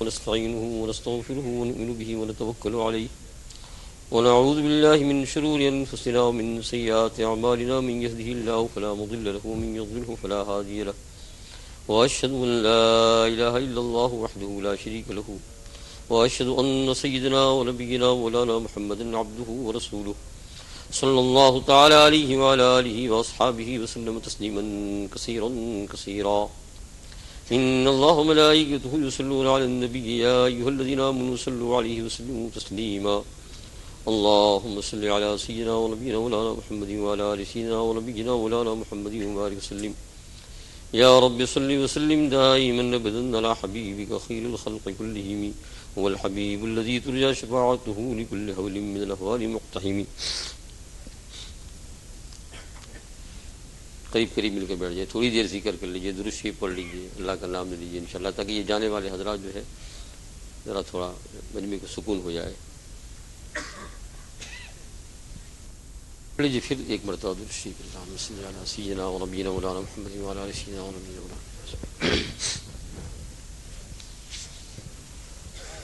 ونستعينه ونستغفره ونؤمن به ونتوكل عليه ونعوذ بالله من شرور أنفسنا ومن سيئات أعمالنا من يهده الله فلا مضل له ومن يضلله فلا هادي له وأشهد أن لا إله إلا الله وحده لا شريك له وأشهد أن سيدنا ونبينا مولانا محمدا عبده ورسوله صلى الله تعالى عليه وعلى آله وأصحابه وسلم تسليما كثيرا كثيرا. إن الله وملائكته يصلون على النبي يا أيها الذين آمنوا صلوا عليه وسلموا تسليما. اللهم صل على سيدنا ونبينا مولانا محمد وعلى آل سيدنا ونبينا مولانا محمد وبارك وسلم. يا رب صل وسلم دائما أبدا على حبيبك خير الخلق كلهم هو الحبيب الذي ترجى شفاعته لكل هول من الأهوال مقتحم. قریب قریب مل کے بیٹھ جائے، تھوڑی دیر ذکر کر لیجیے، درود شریف پڑھ لیجیے، اللہ کا نام لے لیجیے انشاءاللہ، تاکہ یہ جانے والے حضرات جو ہے ذرا تھوڑا مجمع کو سکون ہو جائے. پڑھ لیجیے پھر ایک مرتبہ درود شریف. اللہم صلی علی سیدنا و نبینا مولانا محمد و علی آل سیدنا و نبینا مولانا.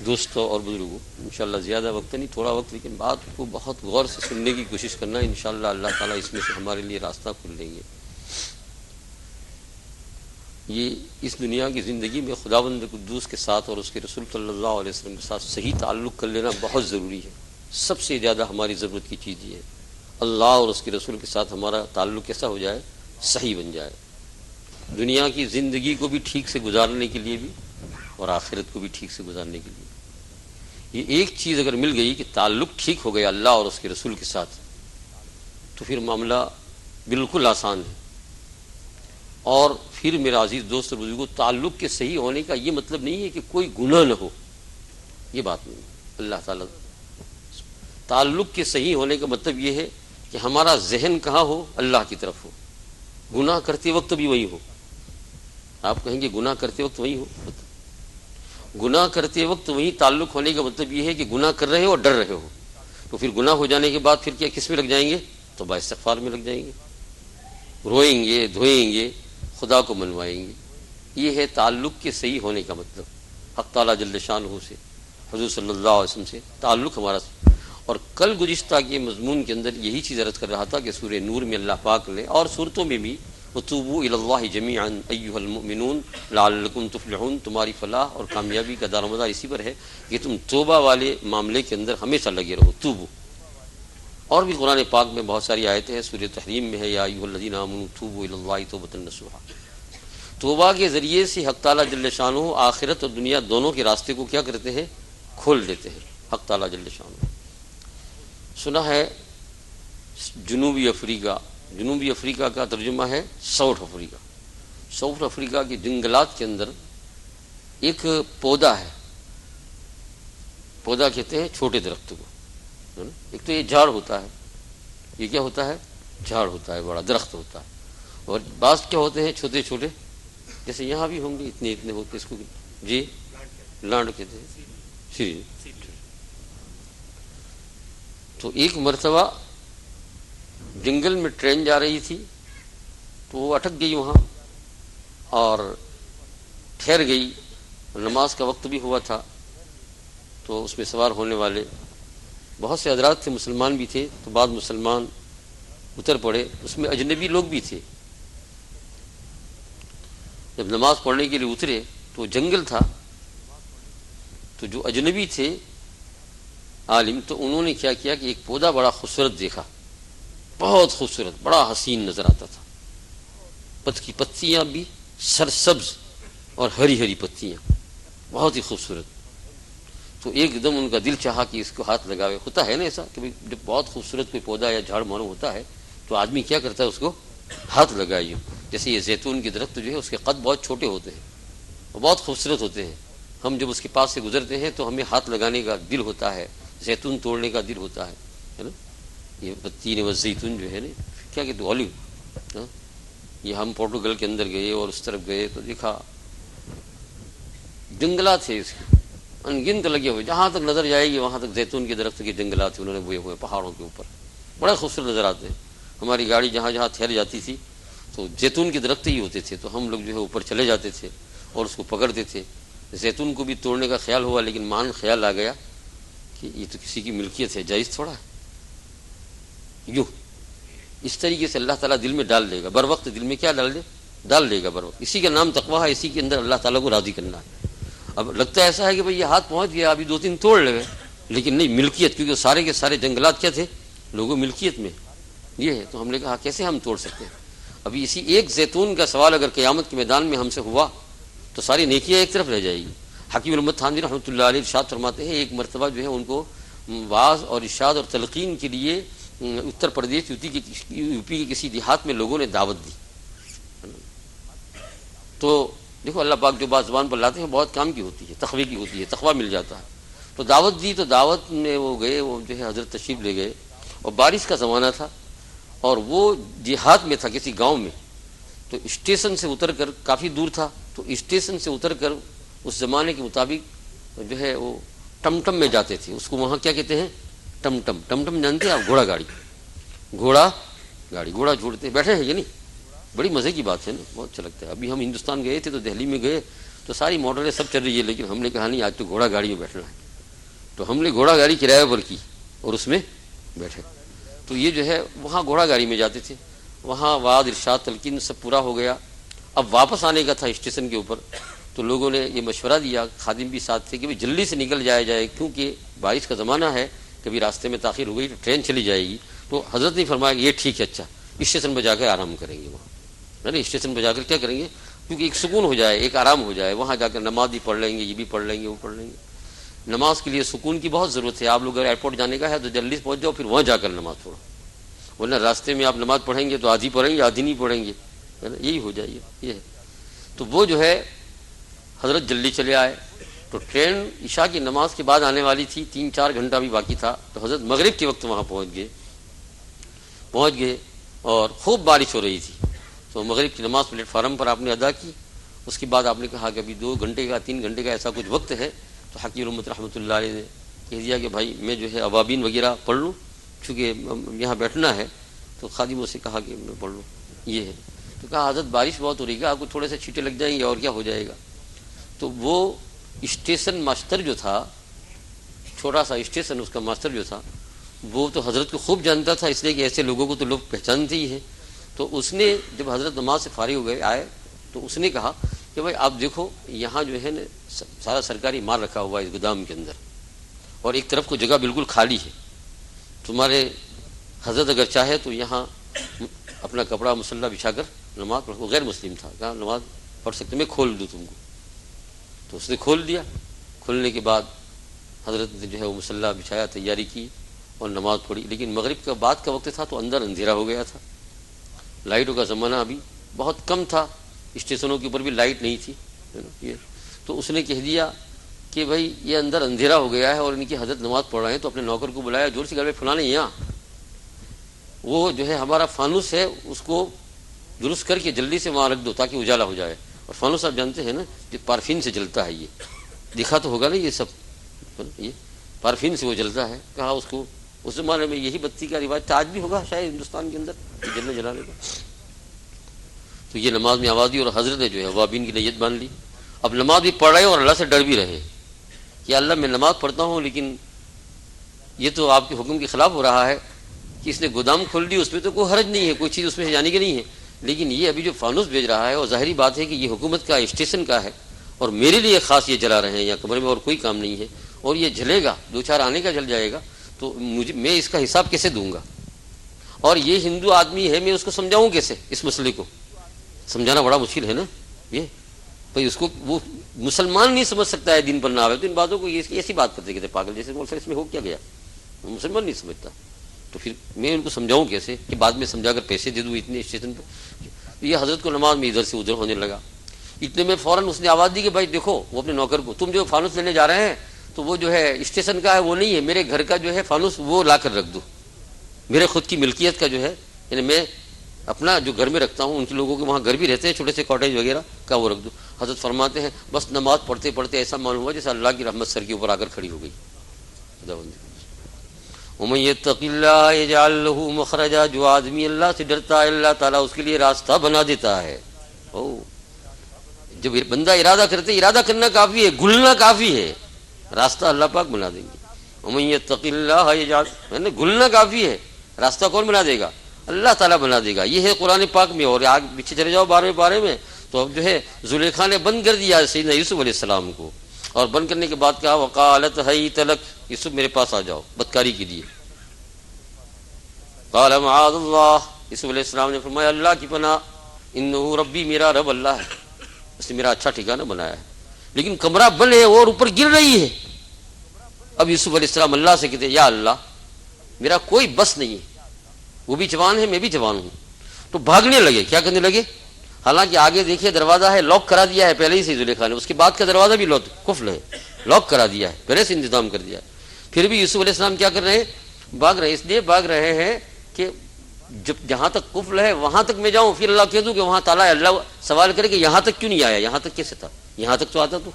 دوستوں اور بزرگوں، انشاءاللہ زیادہ وقت نہیں، تھوڑا وقت، لیکن بات کو بہت غور سے سننے کی کوشش کرنا ہے. انشاءاللہ اللہ تعالیٰ اس میں سے ہمارے لیے راستہ کھول دیں گے. یہ اس دنیا کی زندگی میں خداوند قدوس کے ساتھ اور اس کے رسول صلی اللہ علیہ وسلم کے ساتھ صحیح تعلق کر لینا بہت ضروری ہے. سب سے زیادہ ہماری ضرورت کی چیز یہ ہے اللہ اور اس کے رسول کے ساتھ ہمارا تعلق کیسا ہو جائے، صحیح بن جائے. دنیا کی زندگی کو بھی ٹھیک سے گزارنے کے لیے بھی اور آخرت کو بھی ٹھیک سے گزارنے کے لیے یہ ایک چیز اگر مل گئی کہ تعلق ٹھیک ہو گیا اللہ اور اس کے رسول کے ساتھ، تو پھر معاملہ بالکل آسان ہے. اور پھر میرا عزیز دوست اور بزرگوں، تعلق کے صحیح ہونے کا یہ مطلب نہیں ہے کہ کوئی گناہ نہ ہو، یہ بات نہیں. اللہ تعالیٰ تعلق کے صحیح ہونے کا مطلب یہ ہے کہ ہمارا ذہن کہاں ہو، اللہ کی طرف ہو. گناہ کرتے وقت بھی وہی ہو. آپ کہیں گے گناہ کرتے وقت وہی ہو، گناہ کرتے وقت وہی تعلق ہونے کا مطلب یہ ہے کہ گناہ کر رہے ہو اور ڈر رہے ہو. تو پھر گناہ ہو جانے کے بعد پھر کیا کس میں لگ جائیں گے؟ تو بااستغفار میں لگ جائیں گے، روئیں گے، دھوئیں گے، خدا کو منوائیں گے. یہ ہے تعلق کے صحیح ہونے کا مطلب. حق تعالیٰ جل شانہ سے، حضور صلی اللہ علیہ وسلم سے تعلق ہمارا. اور کل گزشتہ کے مضمون کے اندر یہی چیز عرض کر رہا تھا کہ سورہ نور میں اللہ پاک نے اور صورتوں میں بھی وَتُوبُوا إِلَى اللَّهِ جَمِيعًا أَيُّهَا الْمُؤْمِنُونَ لَعَلَّكُمْ تُفْلِحُونَ، تمہاری فلاح اور کامیابی کا دار و مدار اسی پر ہے کہ تم توبہ والے معاملے کے اندر ہمیشہ لگے رہو. توبو. اور بھی قرآن پاک میں بہت ساری آیتیں ہیں. سورہ تحریم میں ہے یا ایھا الذین آمنوا توبوا الی اللہ توبۃ نصوحا. توبہ کے ذریعے سے حق تعالیٰ جل شانہ آخرت اور دنیا دونوں کے راستے کو کیا کرتے ہیں؟ کھول دیتے ہیں. حق تعالیٰ جل شانہ. سنا ہے جنوبی افریقہ کا ترجمہ ہے ساؤتھ افریقہ. ساؤتھ افریقہ کے جنگلات کے اندر ایک پودا ہے. پودا کہتے ہیں چھوٹے درخت کو. ایک تو یہ جھاڑ ہوتا ہے، یہ کیا ہوتا ہے؟ جھاڑ ہوتا ہے، بڑا درخت ہوتا ہے. اور بعض کیا ہوتے ہیں؟ چھوٹے چھوٹے، جیسے یہاں بھی ہوں گے اتنے اتنے ہوتے. اس کو جی لانڈ کہتے ہیں. تو ایک مرتبہ جنگل میں ٹرین جا رہی تھی تو وہ اٹک گئی وہاں اور ٹھہر گئی. نماز کا وقت بھی ہوا تھا. تو اس میں سوار ہونے والے بہت سے حضرات تھے، مسلمان بھی تھے. تو بعض مسلمان اتر پڑے، اس میں اجنبی لوگ بھی تھے. جب نماز پڑھنے کے لیے اترے تو جنگل تھا. تو جو اجنبی تھے عالم، تو انہوں نے کیا کیا کہ ایک پودا بڑا خوبصورت دیکھا، بہت خوبصورت، بڑا حسین نظر آتا تھا. کی پتیاں بھی سرسبز اور ہری ہری پتیاں، بہت ہی خوبصورت. تو ایک دم ان کا دل چاہا کہ اس کو ہاتھ لگاوے. ہوتا ہے نا ایسا کہ جب بہت خوبصورت کوئی پودا یا جھاڑ مانو ہوتا ہے تو آدمی کیا کرتا ہے؟ اس کو ہاتھ لگائیے. جیسے یہ زیتون کے درخت جو ہے اس کے قد بہت چھوٹے ہوتے ہیں اور بہت خوبصورت ہوتے ہیں. ہم جب اس کے پاس سے گزرتے ہیں تو ہمیں ہاتھ لگانے کا دل ہوتا ہے، زیتون توڑنے کا دل ہوتا ہے نا. یہ تین و زیتون جو ہے نا، کیا کہتے ہیں، اولیو. یہ ہم پورٹوگل کے اندر گئے اور اس طرف گئے تو دیکھا جنگلات ہے اس کے انگنت لگے ہوئے، جہاں تک نظر جائے گی وہاں تک زیتون کے درخت کے جنگلات انہوں نے بوئے ہوئے پہاڑوں کے اوپر. بڑے خوبصورت نظر آتے ہیں. ہماری گاڑی جہاں جہاں ٹھہر جاتی تھی تو زیتون کے درخت ہی ہوتے تھے. تو ہم لوگ جو ہے اوپر چلے جاتے تھے اور اس کو پکڑتے تھے زیتون کو بھی توڑنے کا خیال ہوا، لیکن مان خیال آ گیا کہ یہ تو کسی کی ملکیت ہے، جائز تھوڑا ہے۔ یوں اس طریقے سے اللہ تعالیٰ دل میں ڈال دے گا، بر وقت دل میں کیا ڈال دے گا بر وقت۔ اسی کا نام تقویٰ ہے، اسی کے اندر اللہ تعالیٰ کو راضی کرنا ہے۔ اب لگتا ہے ایسا ہے کہ بھئی یہ ہاتھ پہنچ گیا، ابھی 2-3 توڑ لے گئے، لیکن نہیں، ملکیت، کیونکہ سارے کے سارے جنگلات کیا تھے؟ لوگوں ملکیت میں یہ ہے۔ تو ہم نے کہا کیسے ہم توڑ سکتے ہیں؟ ابھی اسی ایک زیتون کا سوال اگر قیامت کے میدان میں ہم سے ہوا تو ساری نیکیاں ایک طرف رہ جائے گی۔ حکیم الامت تھانوی رحمۃ اللہ علیہ ارشاد فرماتے ہیں، ایک مرتبہ جو ہے ان کو واعظ اور ارشاد اور تلقین کے لیے اتر پردیش یو پی کے کسی دیہات میں لوگوں نے دعوت دی۔ تو دیکھو اللہ پاک جو بات زبان پر لاتے ہیں بہت کام کی ہوتی ہے، تقوی کی ہوتی ہے، تقویٰ مل جاتا ہے۔ تو دعوت دی، تو دعوت میں وہ گئے، وہ جو ہے حضرت تشریف لے گئے، اور بارش کا زمانہ تھا، اور وہ دیہات میں تھا کسی گاؤں میں۔ تو اسٹیشن سے اتر کر، کافی دور تھا، تو اسٹیشن سے اتر کر اس زمانے کے مطابق جو ہے وہ ٹم ٹم میں جاتے تھے۔ اس کو وہاں کیا کہتے ہیں؟ ٹم ٹم۔ ٹم ٹم جانتے ہیں آپ؟ گھوڑا گاڑی، گھوڑا گاڑی، گھوڑا جھوڑتے بیٹھے ہیں، یہ نہیں، بڑی مزے کی بات ہے نا، بہت اچھا لگتا ہے۔ ابھی ہم ہندوستان گئے تھے تو دہلی میں گئے تو ساری موٹریں سب چل رہی ہے، لیکن ہم نے کہا نہیں، آج تو گھوڑا گاڑی میں بیٹھنا ہے۔ تو ہم نے گھوڑا گاڑی کرایہ پر کی اور اس میں بیٹھے۔ تو یہ جو ہے وہاں گھوڑا گاڑی میں جاتے تھے، وہاں وعد ارشاد تلقین سب پورا ہو گیا۔ اب واپس آنے کا تھا اسٹیشن کے اوپر، تو لوگوں نے یہ مشورہ دیا، خادم بھی ساتھ تھے، کہ جلدی سے نکل جائے کیونکہ بارش کا زمانہ ہے، کبھی راستے میں تاخیر ہو گئی تو ٹرین چلی جائے گی۔ تو حضرت نے فرمایا کہ یہ ٹھیک ہے، اچھا اسٹیشن پہ جا کے آرام کریں گے، وہاں نہیں، اسٹیشن پہ جا کر کیا کریں گے؟ کیونکہ ایک سکون ہو جائے، ایک آرام ہو جائے، وہاں جا کر نماز بھی پڑھ لیں گے، یہ بھی پڑھ لیں گے، وہ پڑھ لیں گے۔ نماز کے لیے سکون کی بہت ضرورت ہے۔ آپ لوگ اگر ایئرپورٹ جانے کا ہے تو جلدی سے پہنچ جاؤ، پھر وہاں جا کر نماز پڑھو، ورنہ راستے میں آپ نماز پڑھیں گے تو آدھی پڑھیں گے، آدھی نہیں پڑھیں گے، ہے نا، یہی ہو جائے یہ ہے۔ تو وہ جو ہے حضرت جلدی چلے آئے، تو ٹرین عشاء کی نماز کے بعد آنے والی تھی، 3-4 گھنٹہ بھی باقی تھا، تو حضرت مغرب کے وقت وہاں پہنچ گئے اور خوب بارش ہو رہی تھی۔ تو مغرب کی نماز پلیٹ فارم پر آپ نے ادا کی۔ اس کے بعد آپ نے کہا کہ ابھی 2 گھنٹے کا 3 گھنٹے کا ایسا کچھ وقت ہے، تو حکیم الامت رحمۃ اللہ علیہ نے کہہ دیا کہ بھائی میں جو ہے ابابین وغیرہ پڑھ لوں، چونکہ یہاں بیٹھنا ہے۔ تو خادموں سے کہا کہ میں پڑھ لوں، یہ ہے۔ تو کہا حضرت بارش بہت ہو رہی ہے، آپ کو تھوڑے سے چھینٹے لگ جائیں گے اور کیا ہو جائے گا۔ تو وہ اسٹیشن ماسٹر جو تھا، چھوٹا سا اسٹیشن، اس کا ماسٹر جو تھا، وہ تو حضرت کو خوب جانتا تھا، اس لیے کہ ایسے لوگوں کو تو لوگ پہچانتے ہی ہیں۔ تو اس نے جب حضرت نماز سے فارغ ہو گئے آئے تو اس نے کہا کہ بھائی آپ دیکھو، یہاں جو ہے نا سارا سرکاری مال رکھا ہوا ہے اس گودام کے اندر، اور ایک طرف کو جگہ بالکل خالی ہے۔ تمہارے حضرت اگر چاہے تو یہاں اپنا کپڑا مسلح بچھا کر نماز پڑھ، وہ غیر مسلم تھا، کہا نماز پڑھ سکتے، میں کھول دوں تم کو۔ تو اس نے کھول دیا۔ کھولنے کے بعد حضرت نے جو ہے وہ مسلح بچھایا، تیاری کی اور نماز پڑھی۔ لیکن مغرب کا بعد کا وقت تھا تو اندر اندھیرا ہو گیا تھا، لائٹوں کا زمانہ ابھی بہت کم تھا، اسٹیشنوں کے اوپر بھی لائٹ نہیں تھی۔ تو اس نے کہہ دیا کہ بھائی یہ اندر اندھیرا ہو گیا ہے اور ان کی حضرت نماز پڑھ رہے ہیں، تو اپنے نوکر کو بلایا، زور سے گھر میں فلانے یہاں وہ جو ہے ہمارا فانوس ہے، اس کو درست کر کے جلدی سے وہاں رکھ دو تاکہ اجالا ہو جائے۔ اور فانوس آپ جانتے ہیں نا، جو پارفین سے جلتا ہے، یہ دکھا تو ہوگا نا، یہ سب یہ پارفین سے وہ جلتا ہے۔ کہا اس کو، اس زمانے میں یہی بتی کا رواج تھا، آج بھی ہوگا شاید ہندوستان کے اندر جلنے جلانے کا۔ تو یہ نماز میں آواز دی اور حضرت نے جو ہے اوابین کی نیت باندھ لی۔ اب نماز بھی پڑھ رہے اور اللہ سے ڈر بھی رہے کہ اللہ میں نماز پڑھتا ہوں، لیکن یہ تو آپ کے حکم کے خلاف ہو رہا ہے کہ اس نے گودام کھول دی، اس میں تو کوئی حرج نہیں ہے، کوئی چیز اس میں جانے کی نہیں ہے، لیکن یہ ابھی جو فانوس بھیج رہا ہے، اور ظاہری بات ہے کہ یہ حکومت کا اسٹیشن کا ہے اور میرے لیے خاص یہ جلا رہے ہیں، یا کمرے میں اور کوئی کام نہیں ہے، اور یہ جلے گا، 2-4 آنے کا جل جائے گا، تو میں اس کا حساب کیسے دوں گا؟ اور یہ ہندو آدمی ہے، میں اس کو سمجھاؤں کیسے؟ اس مسئلے کو سمجھانا بڑا مشکل ہے نا، یہ بھائی اس کو وہ مسلمان نہیں سمجھ سکتا ہے، دین پر نہ آئے تو ان باتوں کو ایسی بات کرتے کہتے پاگل جیسے، اس میں ہو کیا گیا، مسلمان نہیں سمجھتا، تو پھر میں ان کو سمجھاؤں کیسے کہ بعد میں سمجھا کر پیسے دے دوں اتنے اسٹیشن پہ۔ یہ حضرت کو نماز میں ادھر سے ادھر ہونے لگا، اتنے میں فوراً اس نے آواز دی کہ بھائی دیکھو، وہ اپنے نوکر کو، تم جو فانوس لینے جا رہے ہیں تو وہ جو ہے اسٹیشن کا ہے، وہ نہیں ہے، میرے گھر کا جو ہے فانوس وہ لا کر رکھ دو، میرے خود کی ملکیت کا جو ہے، یعنی میں اپنا جو گھر میں رکھتا ہوں، ان کے لوگوں کے وہاں گھر بھی رہتے ہیں چھوٹے سے کاٹیج وغیرہ کا، وہ رکھ دو۔ حضرت فرماتے ہیں بس نماز پڑھتے پڑھتے ایسا معلوم ہوا جیسے اللہ کی رحمت سر کے اوپر آ کر کھڑی ہو گئی۔ وَمَن يَتَّقِ اللَّهَ يَجْعَل لَّهُ مَخْرَجًا، جو آدمی اللہ سے ڈرتا ہے اللہ تعالیٰ اس کے لیے راستہ بنا دیتا ہے۔ جب بندہ ارادہ کرتے، ارادہ کرنا کافی ہے، گلنا کافی ہے، راستہ اللہ پاک بنا دیں گے۔ ومن یتق اللہ یجعل، گلنا کافی ہے، راستہ کون بنا دے گا؟ اللہ تعالیٰ بنا دے گا۔ یہ ہے قرآن پاک میں۔ اور آگ پیچھے چلے جاؤ 12ویں پارے میں، تو اب جو ہے زلیخا نے بند کر دیا سیدنا یوسف علیہ السلام کو، اور بند کرنے کے بعد کہا وقالت حیت لک، یوسف میرے پاس آ جاؤ، بدکاری کے لیے۔ قال معاذ اللہ، یوسف علیہ السلام نے فرمایا اللہ کی پناہ، انہ ربی، میرا رب اللہ ہے، اس نے میرا اچھا ٹھکانہ بنایا ہے، لیکن کمرہ بند ہے اور اوپر گر رہی ہے۔ اب یوسف علیہ السلام اللہ سے کہتے یا اللہ میرا کوئی بس نہیں ہے، وہ بھی جوان ہے میں بھی جوان ہوں۔ تو بھاگنے لگے، کیا کرنے لگے؟ حالانکہ آگے دیکھیے دروازہ ہے، لاک کرا دیا ہے پہلے ہی سے زلیخا نے، اس کے بعد کا دروازہ بھی قفل ہے، لاک کرا دیا ہے، پہلے سے انتظام کر دیا ہے۔ پھر بھی یوسف علیہ السلام کیا کر رہے ہیں؟ بھاگ رہے ہیں۔ اس لیے بھاگ رہے ہیں کہ جب جہاں تک قفل ہے وہاں تک میں جاؤں، پھر اللہ کہہ دوں کہ وہاں تالا ہے، اللہ سوال کرے کہ یہاں تک کیوں نہیں آیا، یہاں تک کیسے تھا، یہاں تک تو آتا تو۔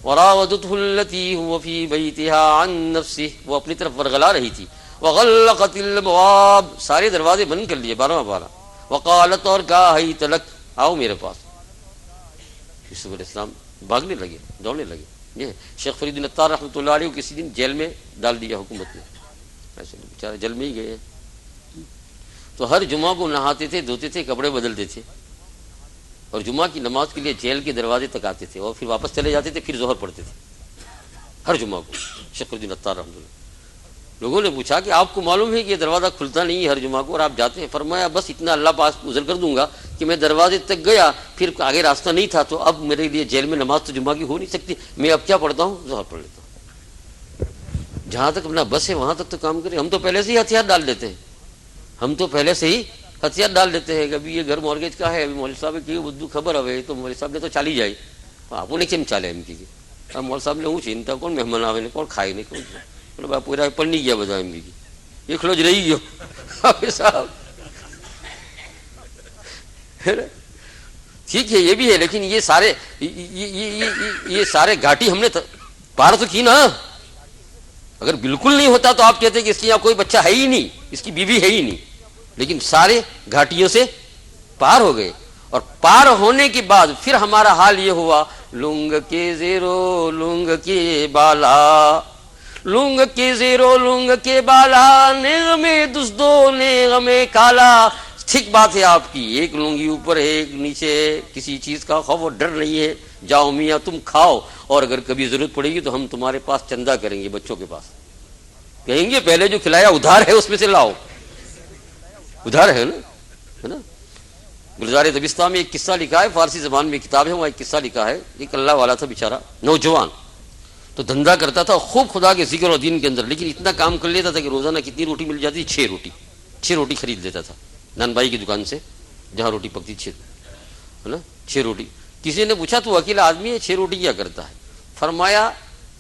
وراودته التي هو في بيتها عن نفسه، وہ اپنی طرف ورغلا رہی تھی۔ وغلقت الابواب، سارے دروازے بند کر لیے 12واں پارہ۔ وقالت، اور کہا حیت لک، آؤ میرے پاس۔ یوسف علیہ السلام بھاگنے لگے، دوڑنے لگے۔ یہ شیخ فرید بن عطار رحمۃ اللہ علیہ کو کسی دن جیل میں ڈال دیا حکومت نے، ایسے بیچارے جیل میں ہی گئے۔ تو ہر جمعہ کو نہاتے تھے، دھوتے تھے، کپڑے بدلتے تھے، اور جمعہ کی نماز کے لیے جیل کے دروازے تک آتے تھے، اور پھر واپس چلے جاتے تھے، پھر ظہر پڑھتے تھے ہر جمعہ کو۔ شیخ فرید بن عطار رحمۃ اللہ، لوگوں نے پوچھا کہ آپ کو معلوم ہے کہ یہ دروازہ کھلتا نہیں ہے ہر جمعہ کو اور آپ جاتے ہیں؟ فرمایا بس اتنا اللہ پاس گزر کر دوں گا کہ میں دروازے تک گیا، پھر آگے راستہ نہیں تھا، تو اب میرے لیے جیل میں نماز تو جمعہ کی ہو نہیں سکتی، میں اب کیا پڑھتا ہوں؟ ظہر پڑھ لیتا ہوں۔ جہاں تک اپنا بس ہے وہاں تک تو کام کرے۔ ہم تو پہلے سے ہی ہتھیار ڈال دیتے ہیں، ہم تو پہلے سے ہی ہتھیار ڈال دیتے ہیں کہ ابھی یہ گھر مورگیج کا ہے، ابھی مولوی صاحب کی بدو خبر ہوئے تو مولوی صاحب نے تو چالی جائے، آپ نے کیم چالے ایم کی مولوی صاحب نے وہ چنتا کون مہمان آوے کون کھائے نہیں کون پورا پڑھنی گیا بجا ایم کی یہ کھلوج رہی گયો صاحب۔ ٹھیک ہے یہ بھی ہے، لیکن یہ سارے گھاٹی ہم نے پار تو کی نا۔ اگر بالکل نہیں ہوتا تو آپ کہتے کہ اس کے یہاں کوئی بچہ ہے ہی نہیں، اس کی بیوی ہے ہی نہیں، لیکن سارے گھاٹیوں سے پار ہو گئے، اور پار ہونے کے بعد پھر ہمارا حال یہ ہوا لنگ کے زیرو لنگ کے بالا، لنگ کے زیرو لنگ کے بالا، نیغم دزدو نیغم کالا۔ ٹھیک بات ہے آپ کی، ایک لنگی اوپر ہے ایک نیچے ہے، کسی چیز کا خوف اور ڈر نہیں ہے، جاؤ میاں تم کھاؤ، اور اگر کبھی ضرورت پڑے گی تو ہم تمہارے پاس چندہ کریں گے، بچوں کے پاس کہیں گے پہلے جو کھلایا ادھار ہے اس میں سے لاؤ، ادھار ہے نا۔ گلزار دبستہ میں ایک قصہ لکھا ہے، فارسی زبان میں کتاب ہے، وہاں ایک قصہ لکھا ہے۔ ایک اللہ والا تھا بیچارہ نوجوان، تو دھندا کرتا تھا خوب خدا کے ذکر اور دین کے اندر، لیکن اتنا کام کر لیتا تھا کہ روزانہ کتنی روٹی مل جاتی؟ 6 روٹی خرید لیتا تھا نان بھائی کی دکان سے، جہاں روٹی پکتی 6 روٹی۔ کسی نے پوچھا تو اکیلا آدمی ہے 6 روٹی کیا کرتا ہے؟ فرمایا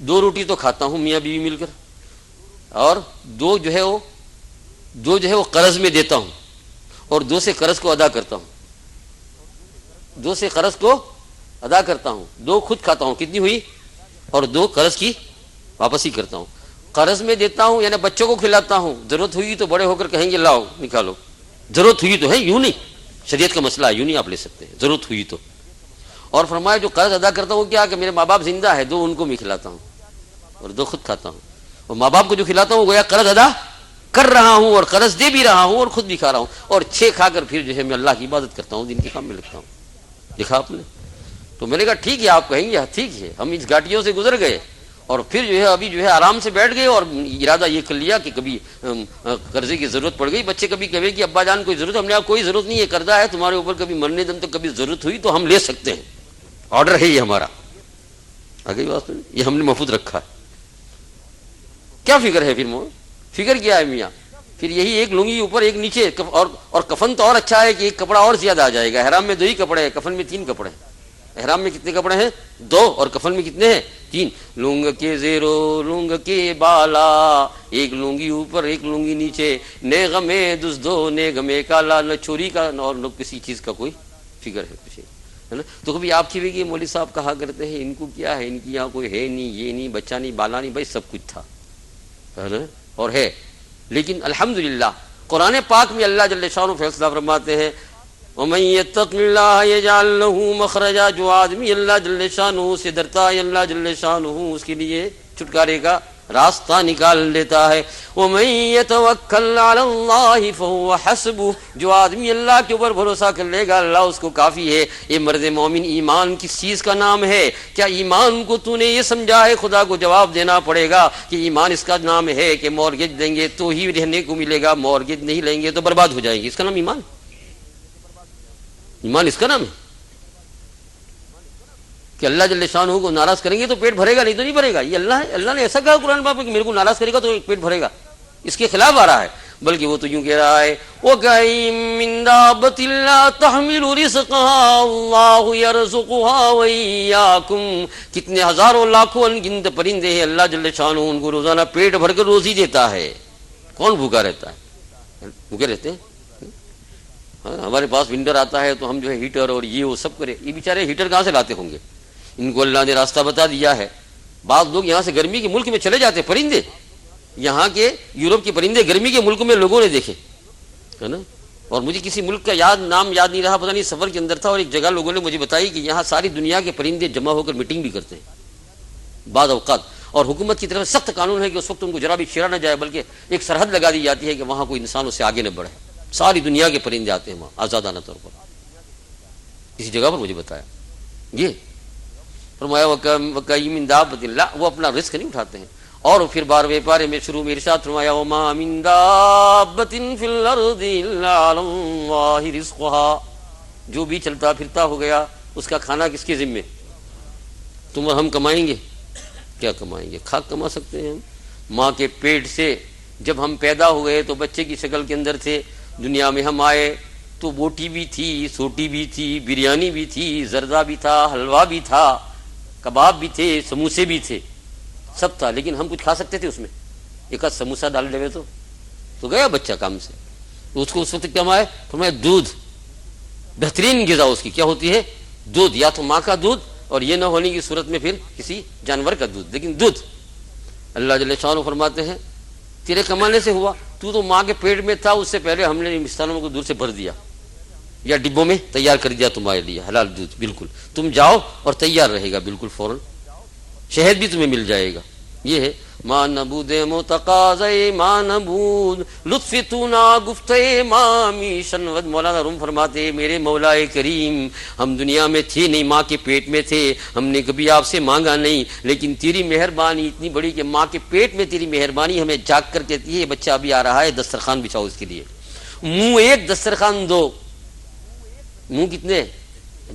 2 روٹی تو کھاتا ہوں میاں بیوی مل کر، اور 2 جو ہے وہ قرض میں دیتا ہوں، اور 2 سے قرض کو ادا کرتا ہوں، 2 سے قرض کو ادا کرتا ہوں، 2 خود کھاتا ہوں، کتنی ہوئی؟ اور 2 قرض کی واپسی کرتا ہوں۔ قرض میں دیتا ہوں یعنی بچوں کو کھلاتا ہوں، ضرورت ہوئی تو بڑے ہو کر کہیں گے لاؤ نکالو، ضرورت ہوئی تو ہے، یوں نہیں، شریعت کا مسئلہ ہے، یوں نہیں آپ لے سکتے، ضرورت ہوئی تو۔ اور فرمایا جو قرض ادا کرتا ہوں کیا کہ میرے ماں باپ زندہ ہے، 2 ان کو میں کھلاتا ہوں اور 2 خود کھاتا ہوں، اور ماں باپ کو جو کھلاتا ہوں گویا قرض ادا کر رہا ہوں، اور قرض دے بھی رہا ہوں اور خود بھی کھا رہا ہوں، اور 6 کھا کر پھر جو ہے میں اللہ کی عبادت کرتا ہوں، دین کے کام میں لگتا ہوں۔ دیکھا آپ نے؟ تو میں نے کہا ٹھیک ہے، آپ کہیں گے ٹھیک ہے، ہم اس گھاٹیوں سے گزر گئے، اور پھر جو ہے ابھی جو ہے آرام سے بیٹھ گئے، اور ارادہ یہ کر لیا کہ کبھی قرضے کی ضرورت پڑ گئی، بچے کبھی کہے کہ ابا جان کوئی ضرورت، ہم نے کہا کوئی ضرورت نہیں ہے، قرضہ ہے تمہارے اوپر، کبھی مرنے دم تک کبھی ضرورت ہوئی تو ہم لے سکتے ہیں، آرڈر ہے یہ ہمارا، آگے بات یہ ہم نے محفوظ رکھا ہے۔ کیا فکر ہے پھر فکر کیا ہے میاں؟ پھر یہی ایک لنگی اوپر ایک نیچے، اور کفن تو اور اچھا ہے کہ ایک کپڑا اور زیادہ آ جائے گا۔ احرام میں 2 ہی کپڑے ہیں، کفن میں 3 کپڑے ہیں۔ احرام میں کتنے کپڑے ہیں؟ 2، اور کفن میں کتنے ہیں؟ 3۔ لنگ کے زیرو لنگ کے بالا، ایک لنگی اوپر ایک لنگی نیچے، نیغم دزدو نیغم کالا، نہ چوری کا اور نہ کسی چیز کا کوئی فکر ہے کچھ ہے نا۔ تو کبھی آپ کی کہ مولوی صاحب کہا کرتے ہیں ان کو کیا ہے، ان کی یہاں کوئی ہے نہیں، یہ نہیں، بچہ نہیں، بالا نہیں، بھائی سب کچھ تھا ہے نا اور ہے، لیکن الحمدللہ قرآن پاک میں اللہ جل شانہ فیصلہ فرماتے ہیں ومن يتق اللہ یجعل لہ مخرجا، جو آدمی اللہ جل شانہ سے ڈرتا ہے اللہ جل شانہ اس کے لیے چھٹکارے کا راستہ نکال لیتا ہے۔ ومن يتوکل علی اللہ فهو حسبہ، جو آدمی اللہ کے اوپر بھروسہ کر لے گا اللہ اس کو کافی ہے۔ یہ مرد مومن ایمان کس چیز کا نام ہے؟ کیا ایمان کو تو نے یہ سمجھا ہے؟ خدا کو جواب دینا پڑے گا کہ ایمان اس کا نام ہے کہ مورگیج دیں گے تو ہی رہنے کو ملے گا، مورگیج نہیں لیں گے تو برباد ہو جائیں گے، اس کا نام ایمان؟ ایمان اس کا نام ہے کہ اللہ جل شانہ کو ناراض کریں گے تو پیٹ بھرے گا، نہیں تو نہیں بھرے گا۔ یہ اللہ ہے، اللہ نے ایسا کہا قرآن پاک میں کہ میرے کو ناراض کرے گا تو پیٹ بھرے گا، اس کے خلاف آ رہا ہے۔ بلکہ وہ تو یوں کہہ رہا ہے وَكَأَيِّن مِّن دَابَّةٍ لَّا تَحْمِلُ رِزْقَهَا اللَّهُ يَرْزُقُهَا وَإِيَّاكُمْ، کتنے ہزاروں لاکھوں انگنت پرندے ہیں اللہ جل شانہ ان کو روزانہ پیٹ بھر کر روزی دیتا ہے۔ کون بھوکا رہتا ہے؟ بھوکے رہتے ہیں؟ ہمارے پاس ونڈر آتا ہے تو ہم جو ہے ہیٹر اور یہ وہ سب کرے، یہ بیچارے ہیٹر کہاں سے لاتے ہوں گے؟ ان کو اللہ نے راستہ بتا دیا ہے۔ بعض لوگ یہاں سے گرمی کے ملک میں چلے جاتے، پرندے یہاں کے یورپ کے پرندے گرمی کے ملک میں لوگوں نے دیکھے ہے نا۔ اور مجھے کسی ملک کا نام یاد نہیں رہا، پتہ نہیں سفر کے اندر تھا، اور ایک جگہ لوگوں نے مجھے بتائی کہ یہاں ساری دنیا کے پرندے جمع ہو کر میٹنگ بھی کرتے ہیں بعض اوقات، اور حکومت کی طرف سخت قانون ہے کہ اس وقت ان کو ذرا بھی چھیڑا نہ جائے، بلکہ ایک سرحد لگا دی جاتی ہے کہ وہاں کوئی انسان اس سے آگے نہ بڑھے۔ ساری دنیا کے پرندے آتے ہیں وہاں آزادانہ طور پر، کسی جگہ پر مجھے بتایا یہ فرمایا وَكَأَيِّن مِّن دَابَّةٍ اللہ، وہ اپنا رزق نہیں اٹھاتے ہیں۔ اور پھر 12ویں پارے میں شروع میں ارشاد فرمایا وَمَا مِن دَابَّةٍ فِي الْأَرْضِ إِلَّا عَلَى اللَّهِ رِزْقُهَا، جو بھی چلتا پھرتا ہو گیا اس کا کھانا کس کے ذمے؟ تم اور ہم کمائیں گے؟ کیا کمائیں گے؟ کھاک کما سکتے ہیں ہم؟ ماں کے پیٹ سے جب ہم پیدا ہوئے تو بچے کی شکل کے اندر تھے، دنیا میں ہم آئے تو بوٹی بھی تھی، سوٹی بھی تھی، بریانی بھی تھی، زردہ بھی تھا، حلوہ بھی تھا، کباب بھی تھے، سموسے بھی تھے، سب تھا، لیکن ہم کچھ کھا سکتے تھے اس میں؟ ایک آدھ سموسہ ڈال دے تو گیا بچہ کام سے۔ تو اس کو اس وقت کیا مائے فرمایا دودھ، بہترین غذا اس کی کیا ہوتی ہے؟ دودھ، یا تو ماں کا دودھ اور یہ نہ ہونے کی صورت میں پھر کسی جانور کا دودھ، لیکن دودھ۔ اللہ جل شانہ فرماتے ہیں تیرے کمانے سے ہوا، تو ماں کے پیٹ میں تھا اس سے پہلے ہم نے مستانوں کو دور سے بھر دیا یا ڈبوں میں تیار کر دیا تمہارے لیے حلال دودھ، بالکل تم جاؤ اور تیار رہے گا بالکل فوراً، شہد بھی تمہیں مل جائے گا۔ یہ ہے ماں نبود متقاضے ماں نبود لطف تو نا گفتے مامی شنود۔ مولانا روم فرماتے میرے مولا کریم ہم دنیا میں تھے نہیں، ماں کے پیٹ میں تھے، ہم نے کبھی آپ سے مانگا نہیں، لیکن تیری مہربانی اتنی بڑی کہ ماں کے پیٹ میں تیری مہربانی ہمیں جاگ کر کہتی ہے بچہ ابھی آ رہا ہے، دسترخوان بچھاؤ اس کے لیے، منہ ایک دسترخوان دو، منہ کتنے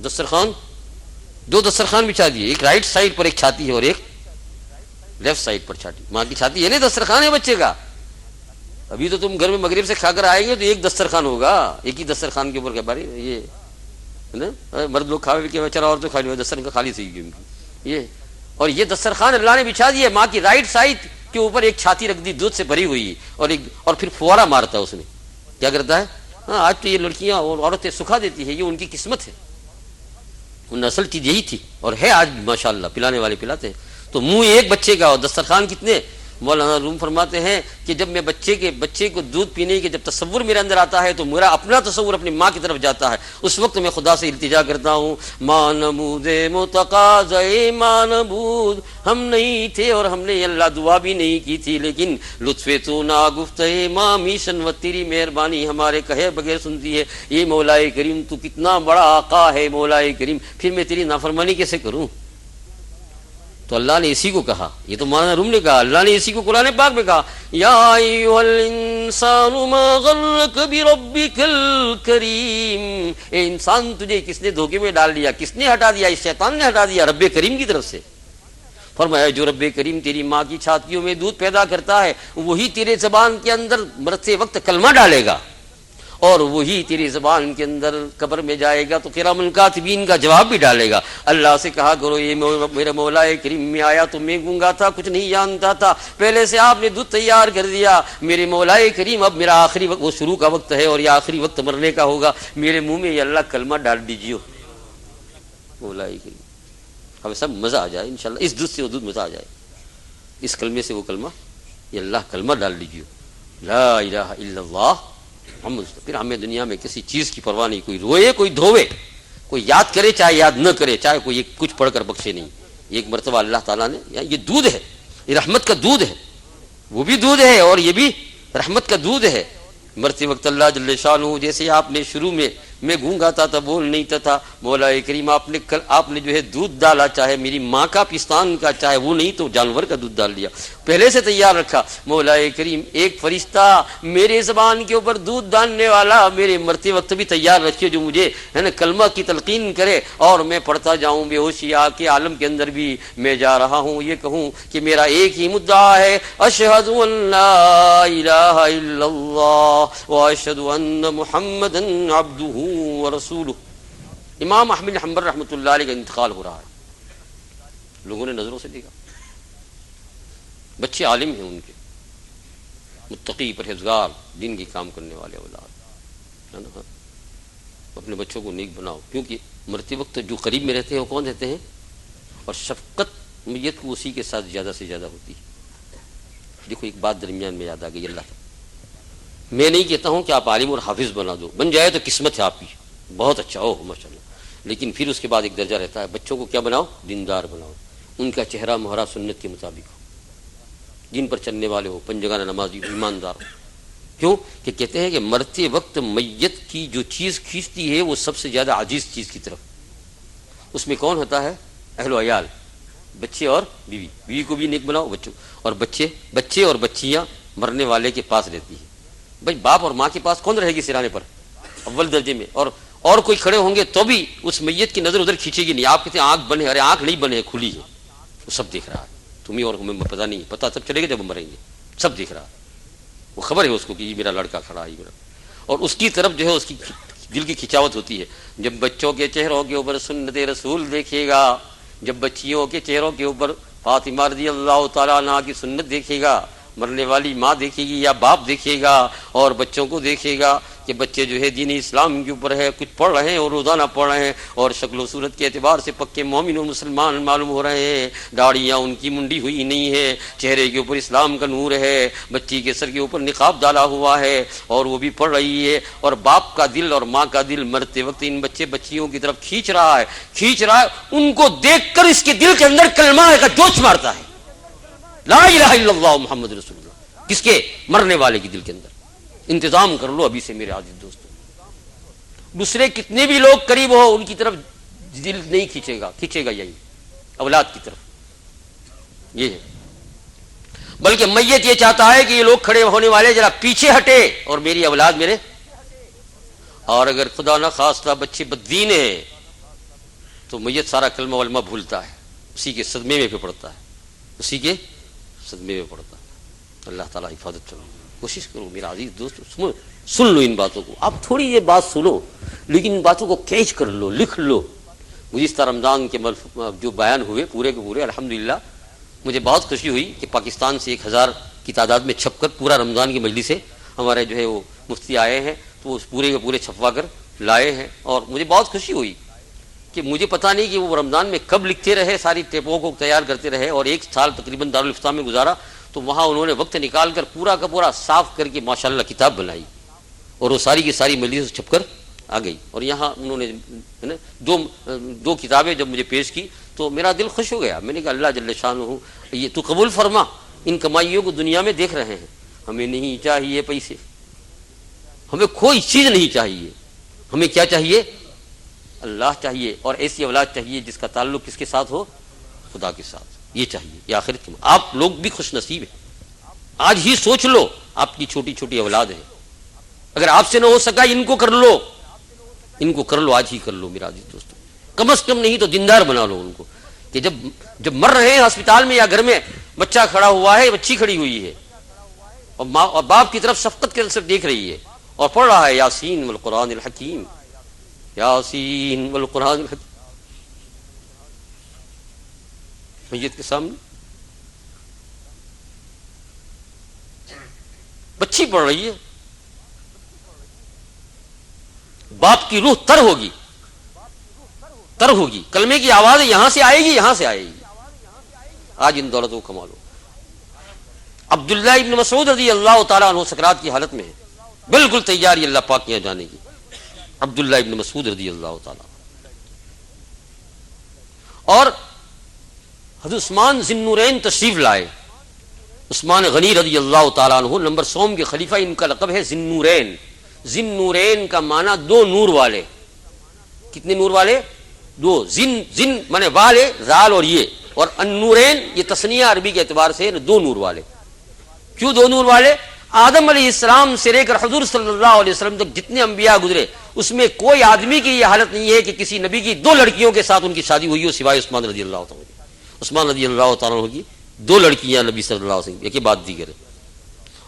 دسترخوان؟ دو دسترخوان بچھا دیے، ایک رائٹ سائڈ پر ایک چھاتی ہے اور ایک لیفٹ سائڈ پر چھاتی، ماں کی چھاتی ہے نا دسترخوان ہے بچے کا۔ ابھی تو تم گھر میں مغرب سے کھا کر آئیں گے تو ایک دسترخوان ہوگا، ایک ہی دسترخوان کے اوپر کیا باری یہ نا مرد لوگ کھا کے چلا اور تو کھا لیا دسترخوان کا خالی صحیح یہ، اور یہ دسترخوان اللہ نے بچھا دیے، ماں کی رائٹ سائڈ کے اوپر ایک چھاتی رکھ دی دودھ سے بھری ہوئی، اور پھر فوارہ مارتا ہے اس میں، کیا کرتا ہے؟ ہاں آج تو یہ لڑکیاں اور عورتیں سکھا دیتی ہے، یہ ان کی قسمت ہے، نسل چیز یہی تھی اور ہے آج ماشاءاللہ، پلانے والے پلاتے ہیں۔ تو منہ ایک بچے کا اور دسترخوان کتنے؟ مولانا روم فرماتے ہیں کہ جب میں بچے کو دودھ پینے کے جب تصور میرے اندر آتا ہے تو میرا اپنا تصور اپنی ماں کی طرف جاتا ہے، اس وقت میں خدا سے التجا کرتا ہوں ماں نبود متقاضے ماں نبود، ہم نہیں تھے اور ہم نے اللہ دعا بھی نہیں کی تھی، لیکن لطف تو نا گفتہ ماں میشن و تیری مہربانی ہمارے کہے بغیر سنتی ہے۔ یہ مولا کریم تو کتنا بڑا آقا ہے مولا کریم، پھر میں تیری نافرمانی کیسے کروں؟ تو اللہ نے اسی کو کہا، یہ تو مولانا روم نے کہا، اللہ نے اسی کو قرآن پاک میں کہا یا ایھا الانسان ما غرک بربک الکریم، اے انسان تجھے کس نے دھوکے میں ڈال دیا، کس نے ہٹا دیا؟ اس شیطان نے ہٹا دیا رب کریم کی طرف سے۔ فرمایا جو رب کریم تیری ماں کی چھاتیوں میں دودھ پیدا کرتا ہے وہی تیرے زبان کے اندر مرتے وقت کلمہ ڈالے گا، اور وہی تیری زبان کے اندر قبر میں جائے گا تو کرام الکاتبین کا جواب بھی ڈالے گا۔ اللہ سے کہا کرو یہ میرا مولا کریم میں آیا تو میں گونگا تھا، کچھ نہیں جانتا تھا، پہلے سے آپ نے دودھ تیار کر دیا، میرے مولا کریم اب میرا آخری وقت وہ شروع کا وقت ہے اور یہ آخری وقت مرنے کا ہوگا، میرے منہ میں یہ اللہ کلمہ ڈال دیجیے مولا کریم، ہمیں سب مزہ آ جائے انشاءاللہ، اس دودھ سے وہ دودھ مزہ آ جائے، اس کلمے سے وہ کلمہ، یہ اللہ کلمہ ڈال دیجیے لا الہ الا اللہ پھر ہمیں دنیا میں کسی چیز کی پرواہ نہیں، کوئی روئے کوئی دھوے، کوئی یاد کرے چاہے یاد نہ کرے، چاہے کوئی کچھ پڑھ کر بخشے نہیں۔ ایک مرتبہ اللہ تعالیٰ نے، یہ دودھ ہے، یہ رحمت کا دودھ ہے، وہ بھی دودھ ہے اور یہ بھی رحمت کا دودھ ہے۔ مرتے وقت اللہ جل شانہ، جیسے آپ نے شروع میں گونگا تھا بول نہیں تھا، مولا کریم آپ نے جو ہے دودھ ڈالا، چاہے میری ماں کا پستان کا، چاہے وہ نہیں تو جانور کا دودھ ڈال دیا، پہلے سے تیار رکھا۔ مولا کریم ایک فرشتہ میرے زبان کے اوپر دودھ ڈالنے والا میرے مرتے وقت بھی تیار رکھے، جو مجھے ہے نا کلمہ کی تلقین کرے اور میں پڑھتا جاؤں، بے ہوشی کے عالم کے اندر بھی میں جا رہا ہوں، یہ کہوں کہ میرا ایک ہی مدعا ہے، اشہد ان لا الہ الا اللہ واشہد ان محمدا عبدہ ورسولہ۔ امام احمد بن حنبل رحمۃ اللہ علیہ کا انتقال ہو رہا ہے، لوگوں نے نظروں سے دیکھا، بچے عالم ہیں ان کے، متقی پرہیزگار دین کی کام کرنے والے اولاد، ہے نا؟ اپنے بچوں کو نیک بناؤ، کیونکہ مرتے وقت جو قریب میں رہتے ہیں وہ کون رہتے ہیں، اور شفقت میت کو اسی کے ساتھ زیادہ سے زیادہ ہوتی ہے۔ دیکھو ایک بات درمیان میں یاد آ گئی، اللہ میں نہیں کہتا ہوں کہ آپ عالم اور حافظ بنا دو، بن جائے تو قسمت ہے آپ کی، بہت اچھا ہو ماشاء اللہ، لیکن پھر اس کے بعد ایک درجہ رہتا ہے، بچوں کو کیا بناؤ، دیندار بناؤ، ان کا چہرہ مہرا سنت کے مطابق ہو، دین پر چلنے والے ہو، پنجگانہ نمازی ہو، ایماندار ہو۔ کیوں کہ کہتے ہیں کہ مرتے وقت میت کی جو چیز کھینچتی ہے وہ سب سے زیادہ عزیز چیز کی طرف، اس میں کون ہوتا ہے، اہل و عیال، بچے اور بیوی، بیوی کو بھی نیک بناؤ، بچوں اور بچے اور بچیاں مرنے والے کے پاس رہتی ہیں۔ بھائی باپ اور ماں کے پاس کون رہے گی سرانے پر اول درجے میں، اور کوئی کھڑے ہوں گے تو بھی اس میت کی نظر ادھر کھینچے گی نہیں۔ آپ کہتے ہیں آنکھ بند ہے، ارے آنکھ نہیں بند ہے، کھلی ہے، وہ سب دیکھ رہا ہے، تمہیں اور ہمیں پتہ نہیں، پتہ تب چلے گا جب ہم مریں گے، سب دیکھ رہا ہے، وہ خبر ہے اس کو کہ یہ میرا لڑکا کھڑا ہے میرا، اور اس کی طرف جو ہے اس کی دل کی کھچاوت ہوتی ہے۔ جب بچوں کے چہروں کے اوپر سنت رسول دیکھے گا، جب بچیوں کے چہروں کے اوپر فاطمہ رضی اللہ تعالیٰ عنہ کی سنت دیکھے گا، مرنے والی ماں دیکھے گی یا باپ دیکھے گا، اور بچوں کو دیکھے گا کہ بچے جو ہے دین اسلام کے اوپر ہے، کچھ پڑھ رہے ہیں اور روزانہ پڑھ رہے ہیں، اور شکل و صورت کے اعتبار سے پکے مومن و مسلمان معلوم ہو رہے ہیں، داڑیاں ان کی منڈی ہوئی نہیں ہے، چہرے کے اوپر اسلام کا نور ہے، بچی کے سر کے اوپر نقاب ڈالا ہوا ہے اور وہ بھی پڑھ رہی ہے، اور باپ کا دل اور ماں کا دل مرتے وقت ان بچیوں کی طرف کھینچ رہا ہے، ان کو دیکھ کر اس کے دل کے اندر کلمہ کا جوش مارتا ہے، لا الہ الا اللہ محمد رسول اللہ، کس کے، مرنے والے کے دل کے اندر۔ انتظام کر لو ابھی سے میرے عزیز دوستوں، دوسرے کتنے بھی لوگ قریب ہو ان کی طرف دل نہیں کھینچے گا یہی اولاد کی طرف، یہ ہے۔ بلکہ میت یہ چاہتا ہے کہ یہ لوگ کھڑے ہونے والے ذرا پیچھے ہٹے اور میری اولاد میرے، اور اگر خدا نہ خواستہ بچے بددین ہیں تو میت سارا کلمہ ولمہ بھولتا ہے، اسی کے صدمے میں پھر پڑتا ہے، اسی کے صدمے میں پڑتا ہے۔ اللہ تعالیٰ حفاظت کرو، کوشش کرو میرا عزیز دوست، سن لو ان باتوں کو، آپ تھوڑی یہ بات سنو لیکن ان باتوں کو کیچ کر لو، لکھ لو۔ گزشتہ رمضان کے جو بیان ہوئے پورے کے پورے الحمدللہ مجھے بہت خوشی ہوئی کہ پاکستان سے 1000 کی تعداد میں چھپ کر پورا رمضان کی مجلس سے ہمارے جو ہے وہ مفتی آئے ہیں، تو وہ پورے کے پورے چھپوا کر لائے ہیں، اور مجھے بہت خوشی ہوئی کہ مجھے پتہ نہیں کہ وہ رمضان میں کب لکھتے رہے، ساری ٹیپوں کو تیار کرتے رہے، اور 1 سال تقریباً دارالفتہ میں گزارا، تو وہاں انہوں نے وقت نکال کر پورا کا پورا صاف کر کے ماشاءاللہ کتاب بنائی، اور وہ ساری کی ساری مجلس چھپ کر آ گئی، اور یہاں انہوں نے دو کتابیں جب مجھے پیش کی تو میرا دل خوش ہو گیا۔ میں نے کہا اللہ جل شانہ یہ تو قبول فرما، ان کمائیوں کو دنیا میں دیکھ رہے ہیں، ہمیں نہیں چاہیے پیسے، ہمیں کوئی چیز نہیں چاہیے، ہمیں کیا چاہیے، اللہ چاہیے، اور ایسی اولاد چاہیے جس کا تعلق کس کے ساتھ ہو، خدا کے ساتھ، یہ چاہیے، یہ آخرت کی۔ آپ لوگ بھی خوش نصیب ہیں، آج ہی سوچ لو آپ کی چھوٹی چھوٹی اولاد ہے، اگر آپ سے نہ ہو سکا ان کو کر لو، ان کو کر لو، آج ہی کر لو میرا عزیز دوستو، کم از کم نہیں تو دیندار بنا لو ان کو، کہ جب مر رہے ہیں ہسپتال میں یا گھر میں، بچہ کھڑا ہوا ہے، بچی کھڑی ہوئی ہے، اور ماں اور باپ کی طرف شفقت کے صرف دیکھ رہی ہے اور پڑھ رہا ہے یاسین والقرآن الحکیم، یاسین والقرآن الحکیم، میت کے سامنے بچی پڑھ رہی ہے، باپ کی روح تر ہوگی، کلمے کی آواز یہاں سے آئے گی، آج ان دولتوں کو کما لو۔ عبداللہ ابن مسعود رضی اللہ تعالیٰ عنہ سکرات کی حالت میں ہے، بالکل تیاری اللہ پاک کے یہاں جانے کی. عبداللہ ابن مسعود رضی اللہ تعالیٰ. اور حضرت عثمان ذی النورین تشریف لائے. عثمان غنی رضی اللہ تعالیٰ عنہ نمبر 100 کے خلیفہ، ان کا لقب ہے ذی النورین. ذی النورین کا معنی دو نور والے. کتنے نور والے؟ دو. زن مانے والے، زال اور یہ، اور النورین یہ تسنیہ عربی کے اعتبار سے دو نور والے. کیوں دو نور والے؟ آدم علیہ السلام سے لے کر حضور صلی اللہ علیہ وسلم تک جتنے انبیاء گزرے اس میں کوئی آدمی کی یہ حالت نہیں ہے کہ کسی نبی کی دو لڑکیوں کے ساتھ ان کی شادی ہوئی ہو سوائے عثمان رضی اللہ تعالیٰ. عثمان رضی اللہ تعالیٰ عنہ کی دو لڑکیاں نبی صلی اللہ علیہ وسلم، ایک بات دیگر ہے.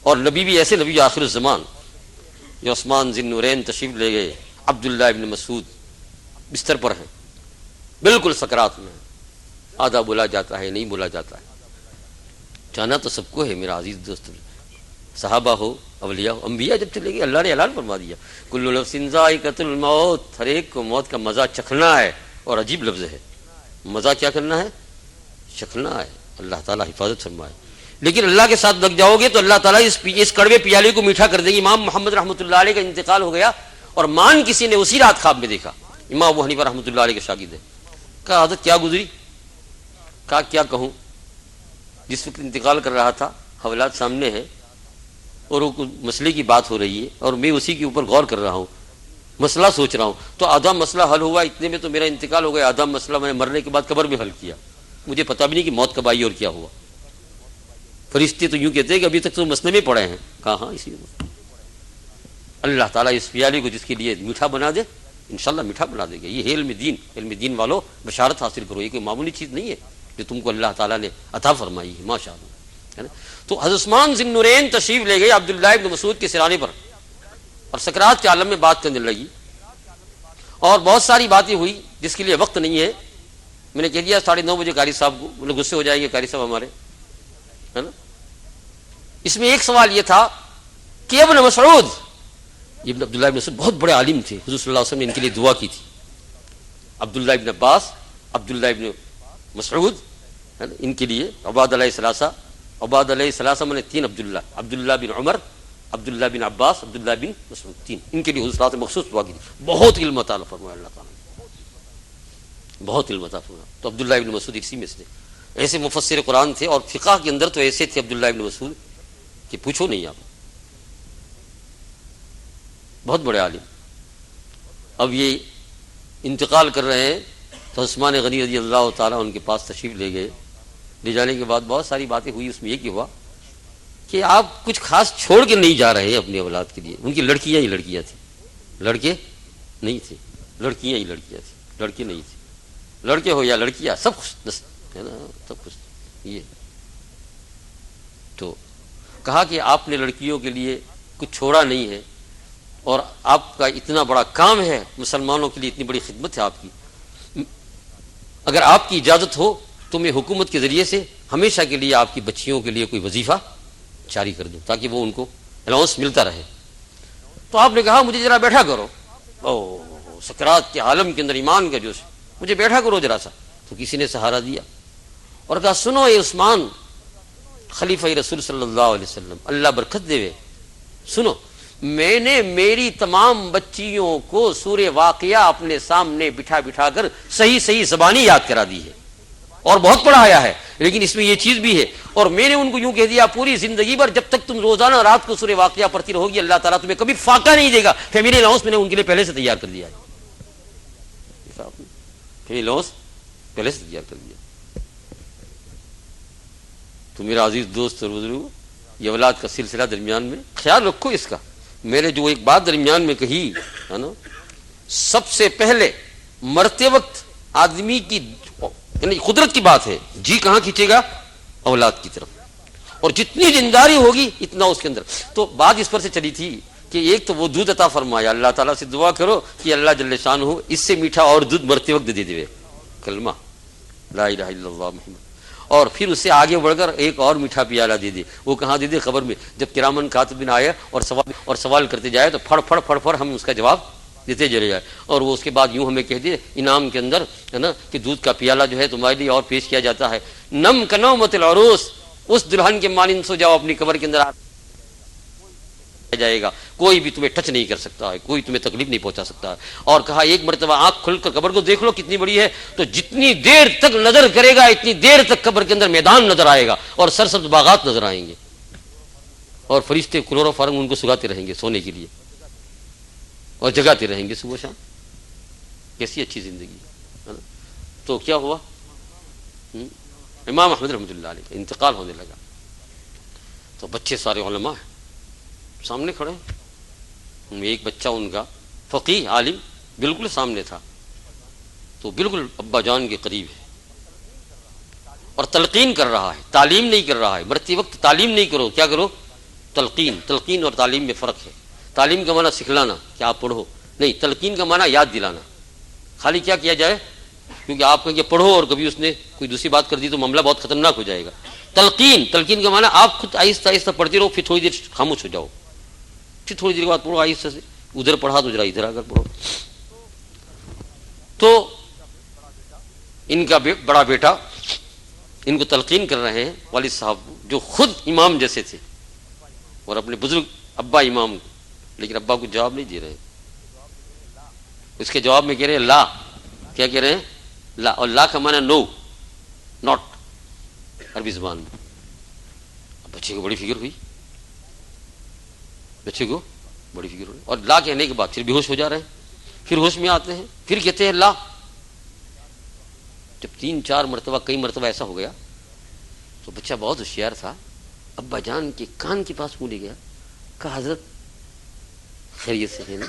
اور نبی بھی ایسے نبی آخر الزمان جو عثمان ذی النورین تشریف لے گئے. عبداللہ ابن مسعود بستر پر ہیں، بالکل سکرات میں. آدھا بولا جاتا ہے، نہیں بولا جاتا ہے. جانا تو سب کو ہے میرا عزیز دوست، صحابہ ہو، اولیاء ہو، انبیاء جب چلے گئے اللہ نے اعلان فرما دیا کل نفس ذائقۃ الموت، ہر ایک کو موت کا مزہ چکھنا ہے. اور عجیب لفظ ہے، مزہ کیا کرنا ہے؟ چکھنا ہے. اللہ تعالیٰ حفاظت فرمائے. لیکن اللہ کے ساتھ لگ جاؤ گے تو اللہ تعالیٰ اس کڑوے پیالے کو میٹھا کر دے گی. امام محمد رحمۃ اللہ علیہ کا انتقال ہو گیا اور مان کسی نے اسی رات خواب میں دیکھا. امام ابو حنیفہ رحمۃ اللہ علیہ کے شاگرد ہے. کہا عادت کیا گزری؟ کہا کیا کہوں، جس وقت انتقال کر رہا تھا حوالات سامنے ہے اور وہ مسئلے کی بات ہو رہی ہے اور میں اسی کے اوپر غور کر رہا ہوں، مسئلہ سوچ رہا ہوں. تو آدھا مسئلہ حل ہوا، اتنے میں تو میرا انتقال ہو گیا. آدھا مسئلہ میں نے مرنے کے بعد قبر میں حل کیا. مجھے پتہ بھی نہیں کہ موت کب آئی اور کیا ہوا. فرشتے تو یوں کہتے ہیں کہ ابھی تک تو مسئلے میں پڑے ہیں. کہا ہاں اسی میں. اللہ تعالیٰ اس پیالے کو جس کے لیے میٹھا بنا دے انشاءاللہ میٹھا بنا دے گا. یہ ہے علم دین. علم دین والو بشارت حاصل کرو. یہ کوئی معمولی چیز نہیں ہے جو تم کو اللہ تعالیٰ نے عطا فرمائی ہے. ماشاء اللہ ہے نا. تو حضرت عثمان ذی النورین تشریف لے گئے عبداللہ ابن مسعود کے سرانے پر اور سکرات کے عالم میں بات کرنے لگی. اور بہت ساری باتیں ہوئی جس کے لیے وقت نہیں ہے. میں نے کہہ دیا 9:30 بجے قاری صاحب کو، وہ لوگ غصے ہو جائیں گے قاری صاحب ہمارے، ہے نا. اس میں ایک سوال یہ تھا کہ ابن مسعود، ابن عبداللہ ابن مسعود بہت بڑے عالم تھے. حضور صلی اللہ علیہ وسلم نے ان کے لیے دعا کی تھی. عبداللہ ابن عباس، عبداللہ ابن مسعود، ہے نا، ان کے لیے عباد علیہ ثلاثہ، عباد علیہ ثلاثہ میں نے 3 عبداللہ، عبداللہ بن عمر، عبداللہ بن عباس، عبداللہ بن مسعود، 3. ان کے لیے حضور صلی اللہ علیہ وسلم مخصوص دعا کی تھی. بہت علم عطا فرمایا اللہ تعالیٰ، بہت علم عطا فرمایا. تو عبداللہ ابن مسعود اسی میں سے ایسے مفسر قرآن تھے اور فقہ کے اندر تو ایسے تھے عبداللہ ابن مسعود کہ پوچھو نہیں آپ، بہت بڑے عالم. اب یہ انتقال کر رہے ہیں تو عثمان غنی رضی اللہ تعالیٰ ان کے پاس تشریف لے گئے. لے جانے کے بعد بہت ساری باتیں ہوئی. اس میں یہ کہ ہوا کہ آپ کچھ خاص چھوڑ کے نہیں جا رہے ہیں اپنی اولاد کے لیے. ان کی لڑکیاں ہی لڑکیاں تھیں، لڑکے نہیں تھے. لڑکیاں ہی لڑکیاں تھیں، لڑکے نہیں تھے. لڑکے ہو یا لڑکیاں سب خوش ہے نا، سب خوش. یہ تو کہا کہ آپ نے لڑکیوں کے لیے کچھ چھوڑا نہیں ہے اور آپ کا اتنا بڑا کام ہے، مسلمانوں کے لیے اتنی بڑی خدمت ہے آپ کی. اگر آپ کی اجازت ہو تو میں حکومت کے ذریعے سے ہمیشہ کے لیے آپ کی بچیوں کے لیے کوئی وظیفہ جاری کر دوں تاکہ وہ ان کو الاؤنس ملتا رہے. تو آپ نے کہا مجھے ذرا بیٹھا کرو. سکرات کے عالم کے اندر ایمان کا جوش، مجھے بیٹھا کرو ذرا سا. تو کسی نے سہارا دیا اور کہا سنو اے عثمان خلیفہ رسول صلی اللہ علیہ وسلم، اللہ برکت دے، سنو، میں نے میری تمام بچیوں کو سورہ واقعہ اپنے سامنے بٹھا بٹھا کر صحیح زبانی یاد کرا دی ہے اور بہت پڑھایا ہے. لیکن اس میں یہ چیز بھی ہے اور میں نے ان کو یوں کہہ دیا پوری زندگی بھر جب تک تم روزانہ رات کو سورہ واقعہ پڑھتی رہو گی اللہ تعالیٰ تمہیں کبھی فاقہ نہیں دے گا. فیملی الاؤنس میں نے ان کے لیے پہلے سے تیار کر دیا ہے. فیملی الاؤنس پہلے سے تیار کر دیا. تو میرا عزیز دوست اور بزرگوں، یہ اولاد کا سلسلہ درمیان میں خیال رکھو اس کا. میں نے جو ایک بات درمیان میں کہی ہے نا، سب سے پہلے مرتے وقت آدمی کی یعنی قدرت کی بات ہے، جی کہاں کھینچے گا؟ اولاد کی طرف. اور جتنی دینداری ہوگی اتنا اس کے اندر. تو بات اس پر سے چلی تھی کہ ایک تو وہ دودھ عطا فرمایا، اللہ تعالیٰ سے دعا کرو کہ اللہ جل شان ہو اس سے میٹھا اور دودھ مرتے وقت دے دے کلمہ لا الہ الا اللہ محمد. اور پھر اس سے آگے بڑھ کر ایک اور میٹھا پیالہ دے دے. وہ کہاں دے دے؟ قبر میں. جب کرامن کاتبین آئے اور سوال کرتے جائے تو پھڑ پھڑ ہم اس کا جواب دیتے چلے جائے. اور وہ اس کے بعد یوں ہمیں کہہ دے انعام کے اندر ہے نا کہ دودھ کا پیالہ جو ہے تمہارے لیے اور پیش کیا جاتا ہے. نم کنومت العروس، اس دلہن کے مانند سو جاؤ اپنی قبر کے اندر. جائے گا، کوئی بھی تمہیں ٹچ نہیں کر سکتا ہے، کوئی تمہیں تکلیف نہیں پہنچا سکتا ہے۔ اور کہا ایک مرتبہ آنکھ کھل کر قبر کو دیکھ لو کتنی بڑی ہے، تو جتنی دیر تک نظر کرے گا اتنی دیر تک قبر کے اندر میدان نظر آئے گا اور سرسبز باغات نظر آئیں گے، اور فرشتے کلوروفارم ان کو سگاتے رہیں گے سونے کے لیے اور جگاتے رہیں گے صبح شام۔ کیسی اچھی زندگی ہے نا۔ تو کیا ہوا، امام احمد رحمۃ اللہ علیہ کا انتقال ہونے لگا، تو بچے سارے علماء ہیں سامنے کھڑے، ان میں ایک بچہ ان کا فقیہ عالم بالکل سامنے تھا، تو بالکل ابا جان کے قریب ہے اور تلقین کر رہا ہے، تعلیم نہیں کر رہا ہے۔ مرتے وقت تعلیم نہیں کرو، کیا کرو، تلقین۔ تلقین اور تعلیم میں فرق ہے۔ تعلیم کا معنی سکھلانا کہ آپ پڑھو نہیں، تلقین کا معنی یاد دلانا۔ خالی کیا کیا جائے، کیونکہ آپ کہیں کہ پڑھو اور کبھی اس نے کوئی دوسری بات کر دی تو معاملہ بہت خطرناک ہو جائے گا۔ تلقین کا معنی آپ خود آہستہ آہستہ پڑھتے رہو، پھر تھوڑی دیر خاموش ہو جاؤ، پھر تھوڑی دیر کے بعد پڑھو آہستہ سے، ادھر پڑھا تو ذرا ادھر آ کر پڑھو۔ تو ان کا بڑا بیٹا ان کو تلقین کر رہے ہیں، والد صاحب جو خود امام جیسے تھے اور اپنے بزرگ ابا امام، لیکن ابا کو جواب نہیں دے رہے، اس کے جواب میں کہہ رہے ہیں لا۔ کیا کہہ رہے ہیں، لا۔ اور لا کا معنی نو، ناٹ عربی زبان میں۔ اب بچے کو بڑی فکر ہوئی، بچے کو بڑی فکر ہوئی، اور لا کہنے کے بعد پھر بے ہوش ہو جا رہے ہیں، پھر ہوش میں آتے ہیں، پھر کہتے ہیں لا۔ جب 3-4 مرتبہ کئی مرتبہ ایسا ہو گیا تو بچہ بہت ہوشیار تھا، ابا جان کے کان کے پاس منہ لے گیا، کہا حضرت خیریت سے ہے نا،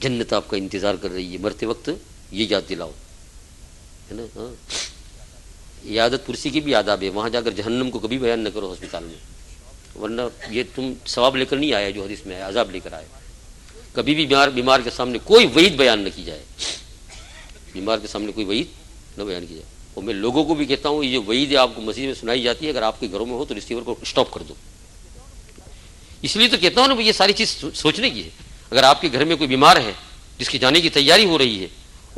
جنت آپ کا انتظار کر رہی ہے، مرتے وقت یہ یاد دلاؤ، ہے نا۔ ہاں، عیادت پرسی کی بھی آداب ہے، وہاں جا کر جہنم کو کبھی بیان نہ کرو ہسپتال میں، ورنہ یہ تم ثواب لے کر نہیں آیا جو حدیث میں آیا، عذاب لے کر آئے۔ کبھی بھی بیمار کے سامنے کوئی وعید بیان نہ کی جائے، بیمار کے سامنے کوئی وعید نہ بیان کی جائے۔ اور میں لوگوں کو بھی کہتا ہوں، یہ جو وعید آپ کو مسجد میں سنائی جاتی ہے، اگر آپ کے گھروں میں ہو تو ریسیور کو اسٹاپ کر دو۔ اس لیے تو کہتا ہوں نا، یہ ساری چیز سوچنے کی ہے۔ اگر آپ کے گھر میں کوئی بیمار ہے جس کی جانے کی تیاری ہو رہی ہے،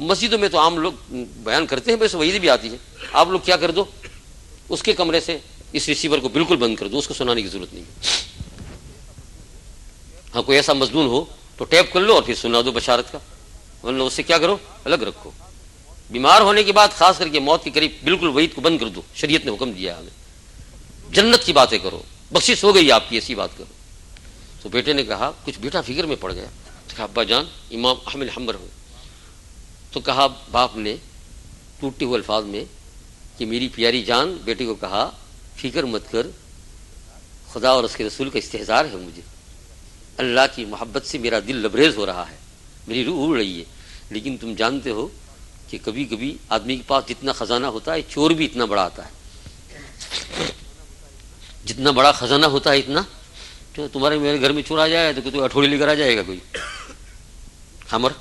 مسجدوں میں تو عام لوگ بیان کرتے ہیں، بس وعید بھی آتی ہے، آپ لوگ کیا کر دو، اس کے کمرے سے اس ریسیور کو بالکل بند کر دو، اس کو سنانے کی ضرورت نہیں ہے۔ ہاں کوئی ایسا مظنون ہو تو ٹیپ کر لو اور پھر سنا دو بشارت کا، ورنہ اس سے کیا کرو، الگ رکھو۔ بیمار ہونے کے بعد خاص کر کے موت کے قریب بالکل وعید کو بند کر دو، شریعت نے حکم دیا ہے ہمیں، جنت کی باتیں کرو، بخشش ہو گئی آپ کی، ایسی بات کرو۔ تو بیٹے نے کہا، کچھ بیٹا فکر میں پڑ گیا، تو کہا ابا جان امام احمد حنبل ہو۔ تو کہا باپ نے ٹوٹتے ہوئے الفاظ میں کہ میری پیاری جان، بیٹے کو کہا فکر مت کر، خدا اور اس کے رسول کا استحضار ہے مجھے، اللہ کی محبت سے میرا دل لبریز ہو رہا ہے، میری روح اڑ رہی ہے، لیکن تم جانتے ہو کہ کبھی کبھی آدمی کے پاس جتنا خزانہ ہوتا ہے چور بھی اتنا بڑا آتا ہے، جتنا بڑا خزانہ ہوتا ہے اتنا، تمہارے میرے گھر میں چور آ جائے تو کوئی اٹھوڑی لے کر آ جائے گا، کوئی ہمر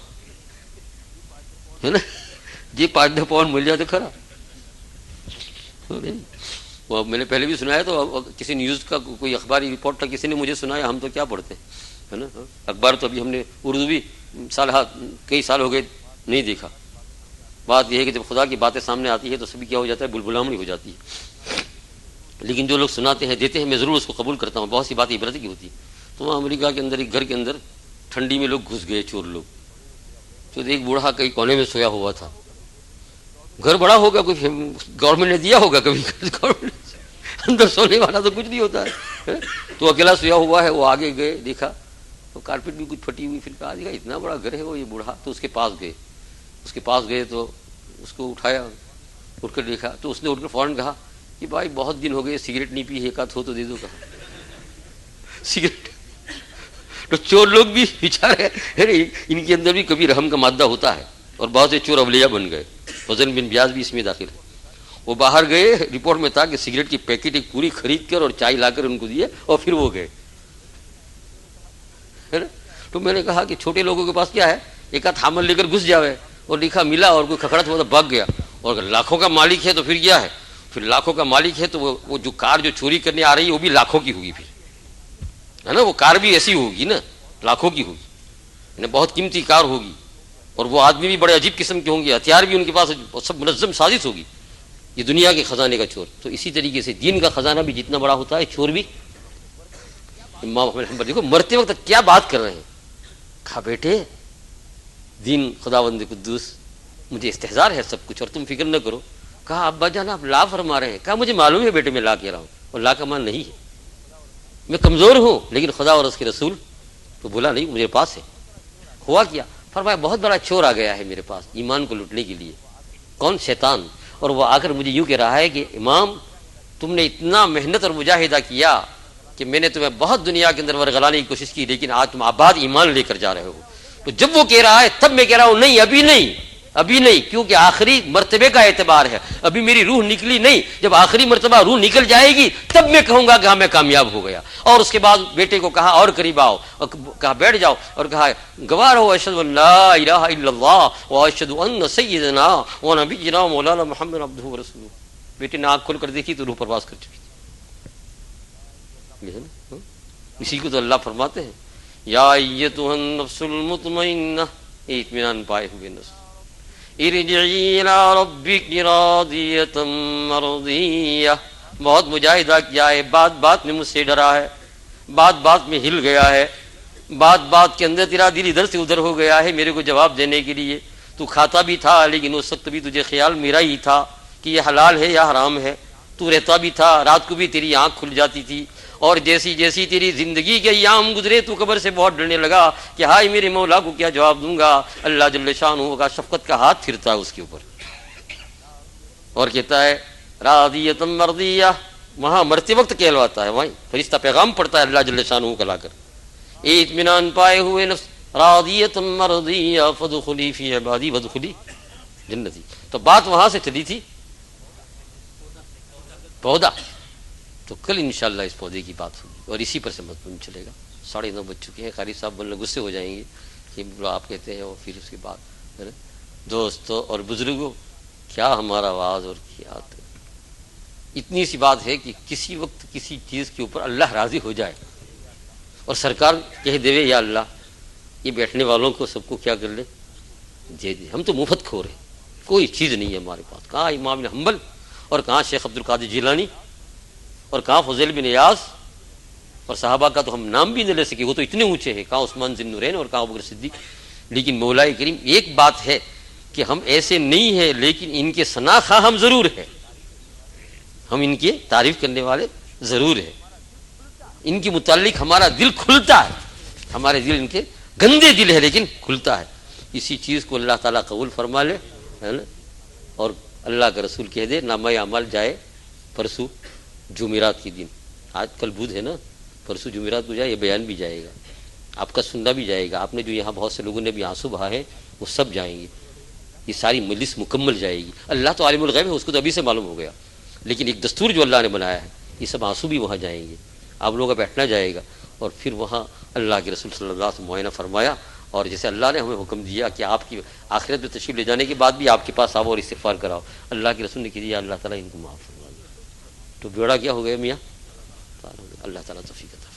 ہے نا، جی 5 پاؤنڈ مل جائے تو کھرا۔ وہ میں نے پہلے بھی سنایا، تو کسی نیوز کا کوئی اخباری رپورٹ تھا، کسی نے مجھے سنایا، ہم تو کیا پڑھتے ہیں، ہے نا، اخبار تو ابھی ہم نے اردو بھی کئی سال ہو گئے نہیں دیکھا۔ بات یہ ہے کہ جب خدا کی باتیں سامنے آتی ہے تو سبھی کیا ہو جاتا ہے، بلبلامڑی ہو جاتی ہے، لیکن جو لوگ سناتے ہیں دیتے ہیں، میں ضرور اس کو قبول کرتا ہوں، بہت سی باتیں عبرت کی ہوتی ہیں۔ تو وہاں امریکہ کے اندر ایک گھر کے اندر ٹھنڈی میں لوگ گھس گئے، چور لوگ، تو ایک بوڑھا کئی کونے میں سویا ہوا تھا، گھر بڑا ہوگا، کوئی گورنمنٹ نے دیا ہوگا، کبھی اندر سونے والا تو کچھ نہیں ہوتا ہے، تو اکیلا سویا ہوا ہے۔ وہ آگے گئے، دیکھا تو کارپیٹ بھی کچھ پھٹی ہوئی، پھر کہا دیکھا اتنا بڑا گھر ہے وہ، یہ بوڑھا، تو اس کے پاس گئے تو اس کو اٹھایا، اٹھ کر دیکھا تو اس نے اٹھ کر فوراً کہا کہ بھائی بہت دن ہو گئے سگریٹ نہیں پی، ایک ہاتھ ہو تو دے دو، کہا سگریٹ۔ تو چور لوگ بھی بیچارے، ان کے اندر بھی کبھی رحم کا مادہ ہوتا ہے، اور بہت سے چور اولیاء بن گئے، فضل بن بیاض بھی اس میں داخل ہے۔ وہ باہر گئے، رپورٹ میں تھا کہ سگریٹ کی پیکٹ ایک پوری خرید کر اور چائے لا کر ان کو دیے، اور پھر وہ گئے، ہے نا۔ تو میں نے کہا کہ چھوٹے لوگوں کے پاس کیا ہے، ایک ہاتھ حامل لے کر گھس جاوے، اور لکھا ملا اور کوئی کھکھڑا تو بھاگ گیا، اور اگر لاکھوں کا مالک ہے تو پھر کیا ہے، پھر لاکھوں کا مالک ہے تو وہ جو کار جو چوری کرنے آ رہی ہے وہ بھی لاکھوں کی ہوگی، پھر ہے نا، وہ کار بھی ایسی ہوگی نا، لاکھوں کی ہوگی، یعنی بہت قیمتی کار ہوگی، اور وہ آدمی بھی بڑے عجیب قسم کے ہوں گے، ہتھیار بھی ان کے پاس، سب منظم سازش ہوگی۔ یہ دنیا کے خزانے کا چور۔ تو اسی طریقے سے دین کا خزانہ بھی جتنا بڑا ہوتا ہے، چور بھی امام احمد حنبل دیکھو مرتے وقت کیا بات کر رہے ہیں. کہا بیٹے دین خداوند قدوس مجھے استحضار ہے سب کچھ اور تم فکر نہ کرو. کہا ابا جان آپ لا فرما رہے ہیں. کہا مجھے معلوم ہے بیٹے میں لا کہہ رہا ہوں اور لا کا مان نہیں ہے, میں کمزور ہوں لیکن خدا اور اس کے رسول تو بولا نہیں مجھے پاس ہے. ہوا کیا؟ فرمایا بہت بڑا چور آ گیا ہے میرے پاس ایمان کو لوٹنے کے لیے. کون؟ شیطان. اور وہ آ کر مجھے یوں کہہ رہا ہے کہ امام تم نے اتنا محنت اور مجاہدہ کیا کہ میں نے تمہیں بہت دنیا کے اندر ورگلانے کی کوشش کی لیکن آج تم آباد ایمان لے کر جا رہے ہو. تو جب وہ کہہ رہا ہے تب میں کہہ رہا ہوں نہیں ابھی نہیں, ابھی نہیں, کیونکہ آخری مرتبے کا اعتبار ہے, ابھی میری روح نکلی نہیں. جب آخری مرتبہ روح نکل جائے گی تب میں کہوں گا کہ ہاں میں کامیاب ہو گیا. اور اس کے بعد بیٹے کو کہا اور قریب آؤ, اور کہا بیٹھ جاؤ, اور کہا گواہ رہو اشہد ان لا الہ الا اللہ واشہد ان سیدنا و نبینا مولانا محمد عبدہ ورسولہ. بیٹے نے آنکھ کھول کر دیکھی تو روح پرواز کر چکی تھی. اسی کو تو اللہ فرماتے ہیں یا ایتھا النفس المطمئنہ, اطمینان پائے ہوئے نفس, ارجعی الی ربک راضیۃ مرضیہ. بہت مجاہدہ کیا ہے, بات بات میں مجھ سے ڈرا ہے, بات بات میں ہل گیا ہے, بات بات کے اندر تیرا دل ادھر سے ادھر ہو گیا ہے میرے کو جواب دینے کے لیے. تو کھاتا بھی تھا لیکن اس وقت بھی تجھے خیال میرا ہی تھا کہ یہ حلال ہے یا حرام ہے. تو رہتا بھی تھا, رات کو بھی تیری آنکھ کھل جاتی تھی, اور جیسی جیسی تیری زندگی کے ایام گزرے تو قبر سے بہت ڈرنے لگا کہ ہائے میرے مولا کو کیا جواب دوں گا. اللہ جل شانہ کا شفقت کا ہاتھ پھرتا ہے اس کے اوپر اور کہتا ہے راضیۃ مرضیہ. وہاں مرتے وقت کہلواتا ہے, وہیں فرشتہ پیغام پڑتا ہے اللہ جل شانہ کا لا کر, اطمینان پائے ہوئے نفس راضیۃ مرضیہ فادخلی فی عبادی وادخلی جنتی. تو بات وہاں سے چلی تھی پودا, تو کل انشاءاللہ اس پودے کی بات ہوگی اور اسی پر سے مضمون چلے گا. 9:30 بج چکے ہیں, قاری صاحب بولنے غصے ہو جائیں گے کہ آپ کہتے ہیں, اور پھر اس کے بعد دوستوں اور بزرگوں کیا ہمارا آواز اور کیا اتنی سی بات ہے کہ کسی وقت کسی چیز کے اوپر اللہ راضی ہو جائے اور سرکار کہہ دے یا اللہ یہ بیٹھنے والوں کو سب کو کیا کر لے دے دے, ہم تو مفت کھو رہے, کوئی چیز نہیں ہے ہمارے پاس. کہاں امام بن حنبل اور کہاں شیخ عبد القادر جیلانی اور کہاں فضیل بن ایاز, اور صحابہ کا تو ہم نام بھی نہ لے سکے, وہ تو اتنے اونچے ہیں, کہاں عثمان ذی النورین اور کہاں ابوبکر صدیق. لیکن مولا کریم ایک بات ہے کہ ہم ایسے نہیں ہیں لیکن ان کے ثنا خواہ ہم ضرور ہیں, ہم ان کی تعریف کرنے والے ضرور ہیں, ان کے متعلق ہمارا دل کھلتا ہے, ہمارے دل ان کے گندے دل ہے لیکن کھلتا ہے. اسی چیز کو اللہ تعالیٰ قبول فرما لے, ہے نا, اور اللہ کا رسول کہہ دے نامہ اعمال جائے پرسوں جمعرات کی دن, آج کل بدھ ہے نا, پرسوں جمعرات کو جائے, یہ بیان بھی جائے گا, آپ کا سننا بھی جائے گا. آپ نے جو یہاں بہت سے لوگوں نے بھی آنسو بہا ہے وہ سب جائیں گے, یہ ساری مجلس مکمل جائے گی. اللہ تو عالم الغیب ہے, اس کو تو ابھی سے معلوم ہو گیا, لیکن ایک دستور جو اللہ نے بنایا ہے یہ سب آنسو بھی وہاں جائیں گے, آپ لوگوں کا بیٹھنا جائے گا, اور پھر وہاں اللہ کے رسول صلی اللہ علیہ وسلم معائنہ فرمایا. اور جیسے اللہ نے ہمیں حکم دیا کہ آپ کی آخرت میں تشریف لے جانے کے بعد بھی آپ کے پاس آؤ اور استغفار کراؤ, اللہ کے رسول نے کہہ دیا اللہ تعالیٰ ان کو معاف فرما دیا. تو بیڑا کیا ہو گیا میاں, اللہ تعالیٰ توفیق عطا فرمائے.